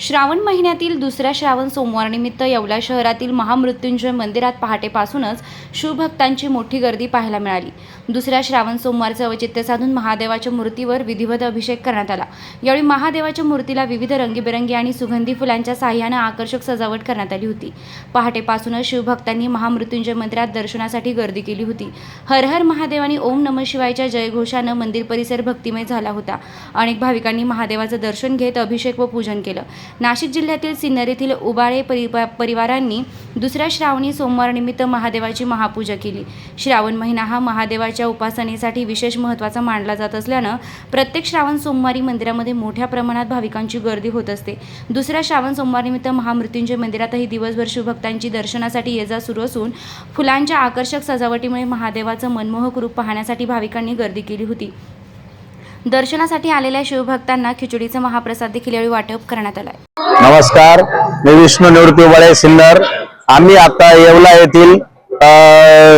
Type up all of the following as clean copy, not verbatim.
श्रावण महिन्यातील दुसऱ्या श्रावण सोमवारनिमित्त येवला शहरातील महामृत्युंजय मंदिरात पहाटेपासूनच शिवभक्तांची मोठी गर्दी पाहायला मिळाली। दुसऱ्या श्रावण सोमवारचे औचित्य साधून महादेवाच्या मूर्तीवर विधिवत अभिषेक करण्यात आला। यावेळी महादेवाच्या मूर्तीला विविध रंगीबेरंगी आणि सुगंधी फुलांच्या साह्याने आकर्षक सजावट करण्यात आली होती। पहाटेपासूनच शिवभक्तांनी महामृत्युंजय मंदिरात दर्शनासाठी गर्दी केली होती। हर हर महादेव आणि ओम नमः शिवायच्या जयघोषानं मंदिर परिसर भक्तिमय झाला होता। अनेक भाविकांनी महादेवाचं दर्शन घेत अभिषेक व पूजन केलं। नाशिक जिल्ह्यातील सिन्नर येथील उबाळे परिवारांनी दुसऱ्या श्रावणी सोमवारनिमित्त महादेवाची महापूजा केली। श्रावण महिना हा महादेवाच्या उपासनेसाठी विशेष महत्त्वाचा मानला जात असल्यानं प्रत्येक श्रावण सोमवारी मंदिरामध्ये मोठ्या प्रमाणात भाविकांची गर्दी होत असते। दुसऱ्या श्रावण सोमवारनिमित्त महामृत्युंजय मंदिरातही दिवसभर शिवभक्तांची दर्शनासाठी ये-जा सुरू असून फुलांच्या आकर्षक सजावटीमुळे महादेवाचं मनमोहक रूप पाहण्यासाठी भाविकांनी गर्दी केली होती। दर्शनासाठी आलेल्या शिवभक्तांना खिचडीचा महाप्रसाद देखील यावेळी वाटप करण्यात आला। नमस्कार, मी विष्णू निवृत्ती उबाळे सिन्नर। आम्ही आता येवला येथील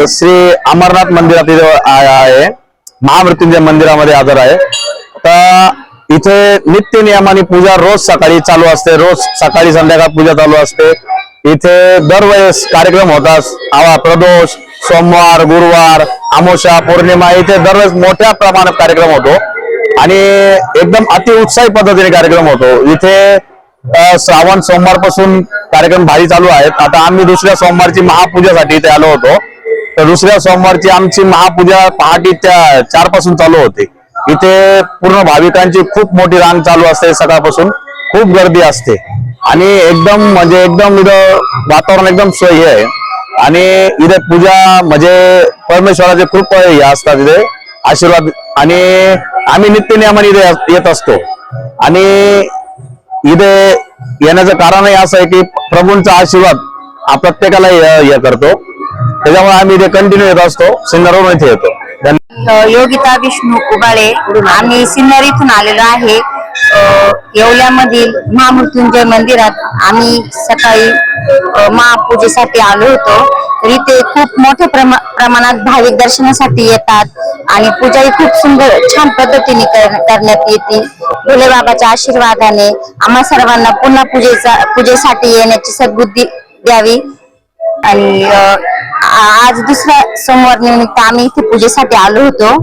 श्री अमरनाथ मंदिरात आहे, महामृत्युंजय मंदिरामध्ये हजर आहे। तर इथे नित्य नियमाने पूजा रोज सकाळी चालू असते, रोज सकाळी संध्याकाळ पूजा चालू असते। इथे दरवेळेस कार्यक्रम होतात, प्रदोष, सोमवार, गुरुवार, अमावस्या, पौर्णिमा इथे दरवेळेस मोठ्या प्रमाणात कार्यक्रम होतो आणि एकदम अति उत्साही पद्धतीने कार्यक्रम होतो। इथे श्रावण सोमवारपासून कार्यक्रम भारी चालू आहेत। आता आम्ही दुसऱ्या सोमवारची महापूजेसाठी इथे आलो होतो। तर दुसऱ्या सोमवारची आमची महापूजा पहाटेच्या 4 पासून चालू होते। इथे पूर्ण भाविकांची खूप मोठी रांग चालू असते, सकाळपासून खूप गर्दी असते आणि एकदम इथं वातावरण एकदम सोयी आहे आणि इथे पूजा म्हणजे परमेश्वराचे खूप हे असतात इथे आशीर्वाद। आणि आम्ही नित्य नियमाने इथे येत असतो आणि इथे येण्याचं कारणही असं आहे की प्रभूंचा आशीर्वाद प्रत्येकाला हे करतो, त्याच्यामुळे आम्ही इथे कंटिन्यू येत असतो। सिन्नरवरून इथे येतो। योगिता विष्णू उबाळे, आम्ही सिन्नर इथून आलेलो आहे। येवल्यामधील महामृत्युंजय मंदिरात आम्ही सकाळी महापूजेसाठी आलो होतो। तर इथे खूप मोठ्या प्रमाणात भाविक दर्शनासाठी येतात आणि पूजाही खूप सुंदर छान पद्धतीने करण्यात येते। भोले बाबाच्या आशीर्वादाने आम्हा सर्वांना पुन्हा पूजेसाठी येण्याची सद्बुद्धी द्यावी। आणि आज दुसऱ्या सोमवार निमित्त आम्ही इथे पूजेसाठी आलो होतो।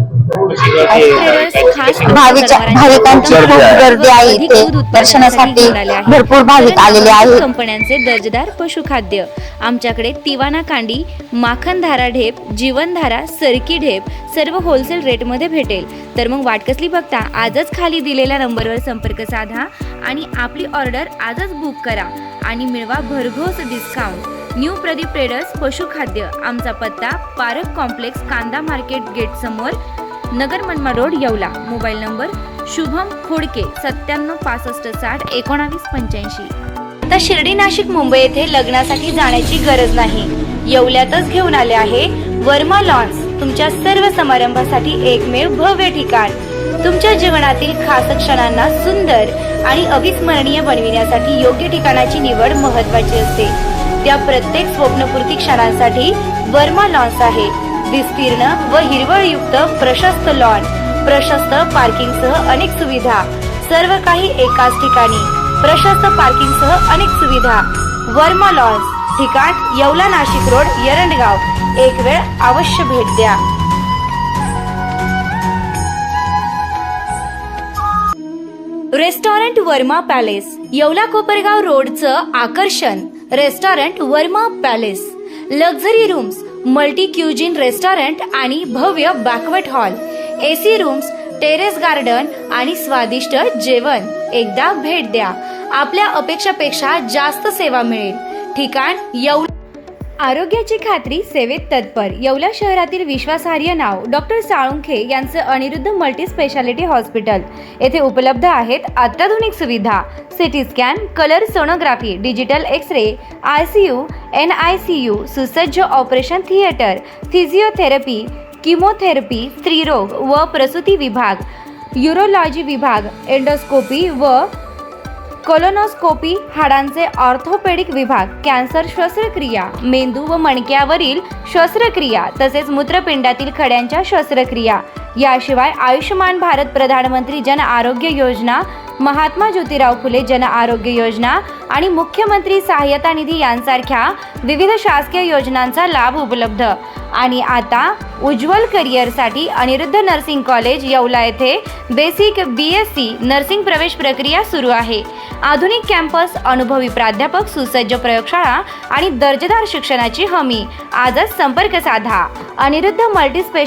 भाविकांची खूप गर्दी आहे, इथे दर्शनासाठी भरपूर भाविक आलेले आहेत। कंपन्यांचे दर्जेदार पशुखाद्य आमच्याकडे तिवाना कांडी, माखनधारा ढेप, जीवनधारा, सरकी ढेप सर्व होलसेल रेटमध्ये भेटेल। तर मग वाट कसली बघता, आजच खाली दिलेल्या नंबरवर संपर्क साधा आणि आपली ऑर्डर आजच बुक करा आणि मिळवा भरघोस डिस्काउंट। न्यू प्रदीप ट्रेडर्स पशुखाद्य, आमचा पत्ता पारक कॉम्प्लेक्स, कांदा मार्केट गेट समोर, नगर मनमा road, Yeola. Mobile number Shubham Khodke 97 65 60 19 85। आता शिर्डी, नाशिक, मुंबई येथे लग्नासाठी जाण्याची गरज नाही, येवल्यातच घेऊन आले आहे वर्मा लॉन्स। तुमच्या सर्व समारंभासाठी एकमेव भव्य ठिकाण। तुमच्या जीवनातील खास क्षणांना सुंदर आणि अविस्मरणीय बनविण्यासाठी योग्य ठिकाणाची निवड महत्त्वाची असते। त्या प्रत्येक स्वप्नपूर्ती क्षणांसाठी वर्मा लॉन्स आहे। विस्तीर्ण व हिरवळयुक्त प्रशस्त लॉन, प्रशस्त पार्किंगसह अनेक सुविधा, सर्व काही एकाच ठिकाणी, प्रशस्त पार्किंगसह अनेक सुविधा। वर्मा लॉन्स, ठिकाण येवला, नाशिक रोड, एरंडगाव। एक वेळ अवश्य भेट द्या। रेस्टॉरंट वर्मा पॅलेस, येवला कोपरगाव रोडचं आकर्षण। Restaurant Verma palace, luxury rooms, multi cuisine restaurant आणि भव्य banquet hall, AC rooms, terrace garden आणि स्वादिष्ट जेवण। एकदा भेट द्या, आपल्या अपेक्षापेक्षा जास्त सेवा मिळेल। ठिकाण येवला। आरोग्याची खात्री, सेवेत तत्पर। येवला शहरातील विश्वासार्ह नाव डॉक्टर साळुंखे यांचं अनिरुद्ध मल्टी स्पेशालिटी हॉस्पिटल। येथे उपलब्ध आहेत अत्याधुनिक सुविधा, CT scan, colour sonography, digital x-ray, ICU, NICU, सुसज्ज ऑपरेशन थिएटर, फिजिओथेरपी, किमोथेरपी, स्त्रीरोग व प्रसूती विभाग, यूरोलॉजी विभाग, एंडोस्कोपी व कोलोनोस्कोपी, हाडांचे ऑर्थोपेडिक विभाग, कॅन्सर शस्त्रक्रिया, मेंदू व मणक्यावरील शस्त्रक्रिया तसेच मूत्रपिंडातील खड्यांच्या शस्त्रक्रिया। याशिवाय आयुष्यमान भारत प्रधानमंत्री जन आरोग्य योजना महात्मा ज्योतिराव फुले जन आरोग्य योजना आणि मुख्यमंत्री सहाय्यता निधी यांसारख्या विविध शासकीय योजनांचा लाभ उपलब्ध. आणि आता उज्ज्वल करिअरसाठी अनिरुद्ध नर्सिंग कॉलेज येवला येथे बेसिक BSc नर्सिंग प्रवेश प्रक्रिया सुरू आहे. आधुनिक कॅम्पस, अनुभवी प्राध्यापक, सुसज्ज प्रयोगशाळा आणि दर्जेदार शिक्षणाची हमी. आजच संपर्क साधा. अनिरुद्ध मल्टीस्पेशल